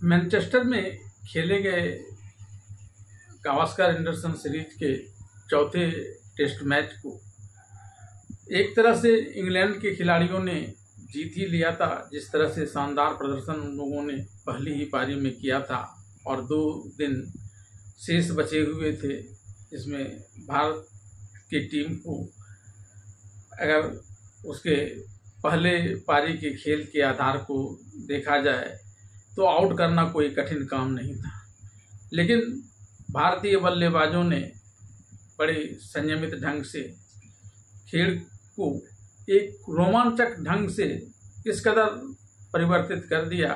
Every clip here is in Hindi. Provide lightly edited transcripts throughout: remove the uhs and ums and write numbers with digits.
मैनचेस्टर में खेले गए गावस्कर एंडरसन सीरीज के चौथे टेस्ट मैच को एक तरह से इंग्लैंड के खिलाड़ियों ने जीत ही लिया था। जिस तरह से शानदार प्रदर्शन उन लोगों ने पहली ही पारी में किया था और 2 दिन शेष बचे हुए थे, जिसमें भारत की टीम को अगर उसके पहले पारी के खेल के आधार को देखा जाए तो आउट करना कोई कठिन काम नहीं था। लेकिन भारतीय बल्लेबाजों ने बड़े संयमित ढंग से खेल को एक रोमांचक ढंग से इस कदर परिवर्तित कर दिया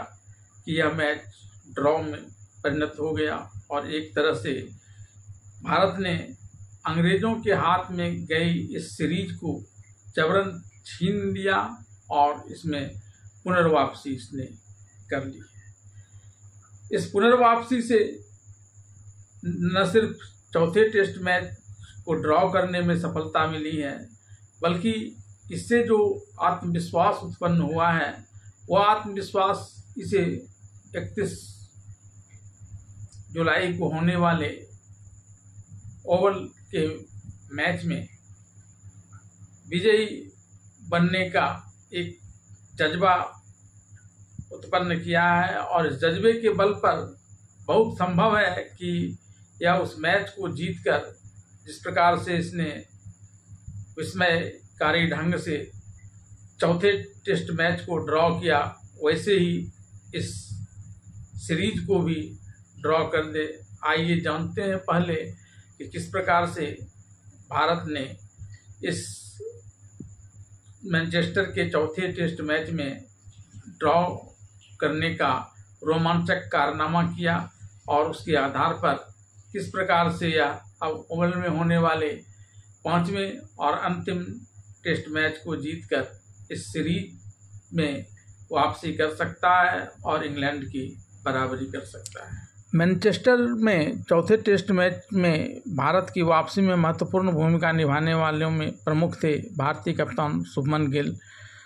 कि यह मैच ड्रॉ में परिणत हो गया और एक तरह से भारत ने अंग्रेजों के हाथ में गई इस सीरीज को जबरन छीन लिया और इसमें पुनर्वापसी इसने कर ली। इस पुनर्वापसी से न सिर्फ चौथे टेस्ट मैच को ड्रॉ करने में सफलता मिली है, बल्कि इससे जो आत्मविश्वास उत्पन्न हुआ है वह आत्मविश्वास इसे 31 जुलाई को होने वाले ओवल के मैच में विजयी बनने का एक जज्बा उत्पन्न किया है और इस जज्बे के बल पर बहुत संभव है कि यह उस मैच को जीतकर जिस प्रकार से इसने विस्मयकारी ढंग से चौथे टेस्ट मैच को ड्रॉ किया, वैसे ही इस सीरीज को भी ड्रॉ कर दे। आइए जानते हैं पहले कि किस प्रकार से भारत ने इस मैनचेस्टर के चौथे टेस्ट मैच में ड्रॉ करने का रोमांचक कारनामा किया और उसके आधार पर किस प्रकार से यह अब ओवल में होने वाले 5वें और अंतिम टेस्ट मैच को जीतकर इस सीरीज में वापसी कर सकता है और इंग्लैंड की बराबरी कर सकता है। मैनचेस्टर में चौथे टेस्ट मैच में भारत की वापसी में महत्वपूर्ण भूमिका निभाने वालों में प्रमुख थे भारतीय कप्तान शुभमन गिल।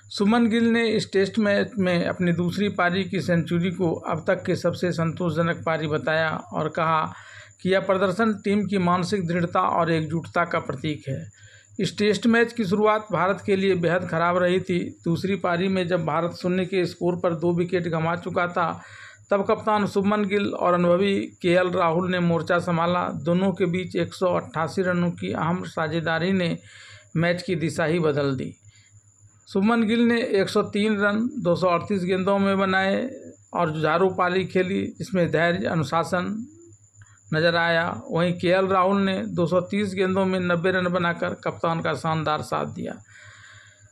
शुभमन गिल ने इस टेस्ट मैच में अपनी दूसरी पारी की सेंचुरी को अब तक के सबसे संतोषजनक पारी बताया और कहा कि यह प्रदर्शन टीम की मानसिक दृढ़ता और एकजुटता का प्रतीक है। इस टेस्ट मैच की शुरुआत भारत के लिए बेहद खराब रही थी। दूसरी पारी में जब भारत 0 के स्कोर पर 2 विकेट गंवा चुका था, तब कप्तान शुभमन गिल और अनुभवी केएल राहुल ने मोर्चा संभाला। दोनों के बीच 188 रनों की अहम साझेदारी ने मैच की दिशा ही बदल दी। शुभमन गिल ने 103 रन 238 गेंदों में बनाए और जुझारू पारी खेली, जिसमें धैर्य अनुशासन नजर आया। वहीं केएल राहुल ने 230 गेंदों में 90 रन बनाकर कप्तान का शानदार साथ दिया।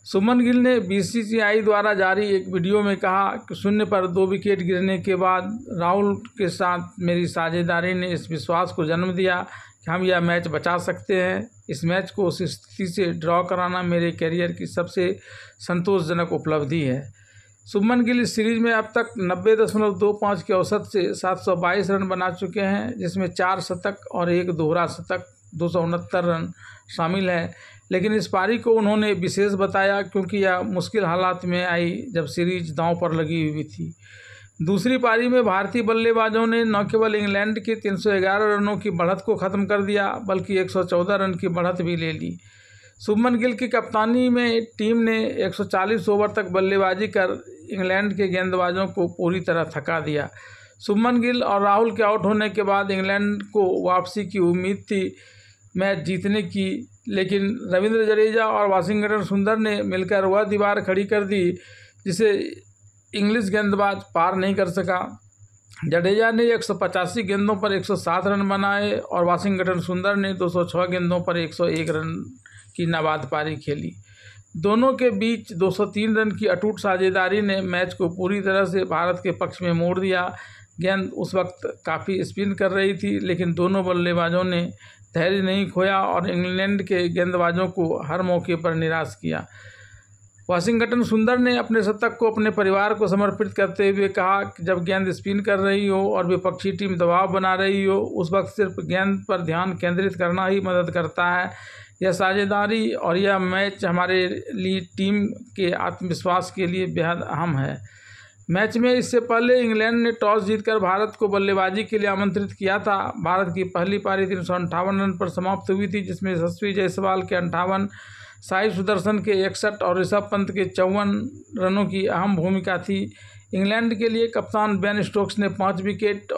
शुभमन गिल ने बीसीसीआई द्वारा जारी एक वीडियो में कहा कि 0 पर 2 विकेट गिरने के बाद राहुल के साथ मेरी साझेदारी ने इस विश्वास को जन्म दिया कि हम यह मैच बचा सकते हैं। इस मैच को उस स्थिति से ड्रॉ कराना मेरे करियर की सबसे संतोषजनक उपलब्धि है। शुभमन गिल इस सीरीज में अब तक 90.25 के औसत से 722 रन बना चुके हैं, जिसमें 4 शतक और 1 दोहरा शतक 269 रन शामिल है। लेकिन इस पारी को उन्होंने विशेष बताया क्योंकि यह मुश्किल हालात में आई जब सीरीज दांव पर लगी हुई थी। दूसरी पारी में भारतीय बल्लेबाजों ने न केवल इंग्लैंड के 311 रनों की बढ़त को ख़त्म कर दिया, बल्कि 114 रन की बढ़त भी ले ली। शुभमन गिल की कप्तानी में टीम ने 140 ओवर तक बल्लेबाजी कर इंग्लैंड के गेंदबाजों को पूरी तरह थका दिया। शुभमन गिल और राहुल के आउट होने के बाद इंग्लैंड को वापसी की उम्मीद थी मैच जीतने की, लेकिन रविंद्र जडेजा और वाशिंगटन सुंदर ने मिलकर वह दीवार खड़ी कर दी जिसे इंग्लिश गेंदबाज पार नहीं कर सका। जडेजा ने 185 गेंदों पर 107 रन बनाए और वाशिंगटन सुंदर ने 206 गेंदों पर 101 रन की नाबाद पारी खेली। दोनों के बीच 203 रन की अटूट साझेदारी ने मैच को पूरी तरह से भारत के पक्ष में मोड़ दिया। गेंद उस वक्त काफ़ी स्पिन कर रही थी, लेकिन दोनों बल्लेबाजों ने धैर्य नहीं खोया और इंग्लैंड के गेंदबाजों को हर मौके पर निराश किया। वाशिंगटन सुंदर ने अपने शतक को अपने परिवार को समर्पित करते हुए कहा कि जब गेंद स्पिन कर रही हो और विपक्षी टीम दबाव बना रही हो, उस वक्त सिर्फ गेंद पर ध्यान केंद्रित करना ही मदद करता है। यह साझेदारी और यह मैच हमारे लिए टीम के आत्मविश्वास के लिए बेहद अहम है। मैच में इससे पहले इंग्लैंड ने टॉस जीतकर भारत को बल्लेबाजी के लिए आमंत्रित किया था। भारत की पहली पारी 358 रन पर समाप्त हुई थी, जिसमें यशस्वी जायसवाल के 58, साई सुदर्शन के 61 और ऋषभ पंत के 54 रनों की अहम भूमिका थी। इंग्लैंड के लिए कप्तान बेन स्टोक्स ने 5 विकेट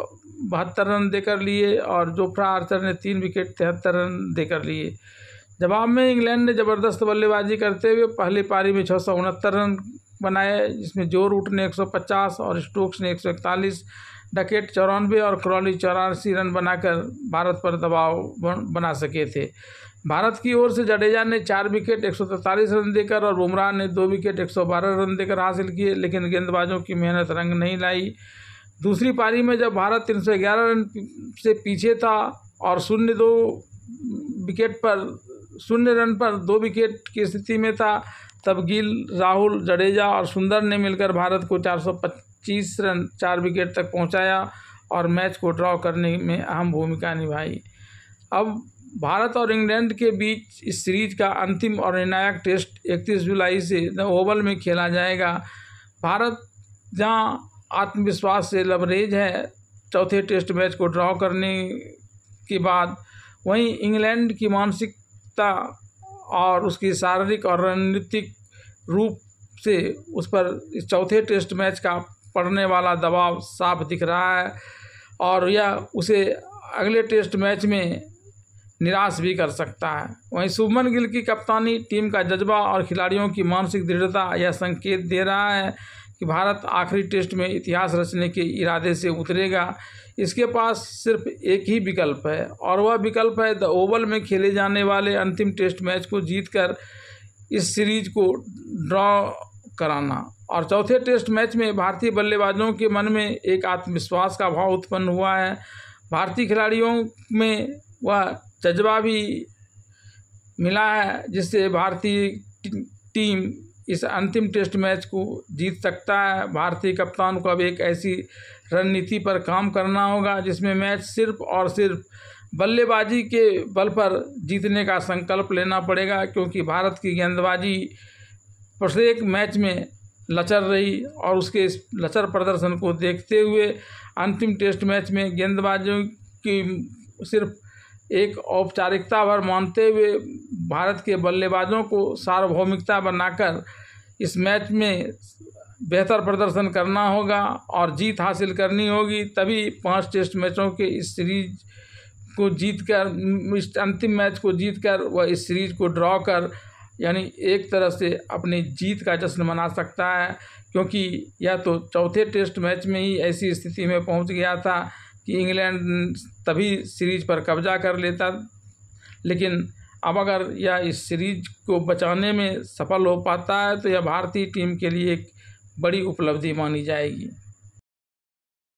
72 रन देकर लिए और जोफ्रा आर्चर ने 3 विकेट 73 रन देकर लिए। जवाब में इंग्लैंड ने ज़बरदस्त बल्लेबाजी करते हुए पहली पारी में 669 रन बनाए, जिसमें जो रूट ने 150 और स्टोक्स ने 141, डकेट 94 और क्रॉली 84 रन बनाकर भारत पर दबाव बना सके थे। भारत की ओर से जडेजा ने 4 विकेट 143 रन देकर और बुमराह ने 2 विकेट 112 रन देकर हासिल किए, लेकिन गेंदबाजों की मेहनत रंग नहीं लाई। दूसरी पारी में जब भारत 311 रन से पीछे था और 0 रन पर 2 विकेट की स्थिति में था, तब गिल, राहुल, जडेजा और सुंदर ने मिलकर भारत को 425 रन 4 विकेट तक पहुंचाया और मैच को ड्रॉ करने में अहम भूमिका निभाई। अब भारत और इंग्लैंड के बीच इस सीरीज का अंतिम और निर्णायक टेस्ट 31 जुलाई से ओवल में खेला जाएगा। भारत जहां आत्मविश्वास से लबरेज है चौथे टेस्ट मैच को ड्रॉ करने के बाद, वहीं इंग्लैंड की मानसिकता और उसकी शारीरिक और रणनीतिक रूप से उस पर इस चौथे टेस्ट मैच का पड़ने वाला दबाव साफ दिख रहा है और यह उसे अगले टेस्ट मैच में निराश भी कर सकता है। वहीं शुभमन गिल की कप्तानी, टीम का जज्बा और खिलाड़ियों की मानसिक दृढ़ता यह संकेत दे रहा है कि भारत आखिरी टेस्ट में इतिहास रचने के इरादे से उतरेगा। इसके पास सिर्फ एक ही विकल्प है और वह विकल्प है द ओवल में खेले जाने वाले अंतिम टेस्ट मैच को जीतकर इस सीरीज को ड्रॉ कराना। और चौथे टेस्ट मैच में भारतीय बल्लेबाजों के मन में एक आत्मविश्वास का भाव उत्पन्न हुआ है। भारतीय खिलाड़ियों में वह जज्बा भी मिला है जिससे भारतीय टीम इस अंतिम टेस्ट मैच को जीत सकता है। भारतीय कप्तान को अब एक ऐसी रणनीति पर काम करना होगा जिसमें मैच सिर्फ और सिर्फ बल्लेबाजी के बल पर जीतने का संकल्प लेना पड़ेगा, क्योंकि भारत की गेंदबाजी प्रत्येक मैच में लचर रही और उसके इस लचर प्रदर्शन को देखते हुए अंतिम टेस्ट मैच में गेंदबाजों की सिर्फ एक औपचारिकता भर मानते हुए भारत के बल्लेबाजों को सार्वभौमिकता बनाकर इस मैच में बेहतर प्रदर्शन करना होगा और जीत हासिल करनी होगी। तभी 5 टेस्ट मैचों के इस सीरीज को जीतकर, इस अंतिम मैच को जीतकर वह इस सीरीज को ड्रॉ कर यानी एक तरह से अपनी जीत का जश्न मना सकता है, क्योंकि यह तो चौथे टेस्ट मैच में ही ऐसी स्थिति में पहुंच गया था कि इंग्लैंड तभी सीरीज पर कब्जा कर लेता। लेकिन अब अगर यह इस सीरीज को बचाने में सफल हो पाता है तो यह भारतीय टीम के लिए एक बड़ी उपलब्धि मानी जाएगी।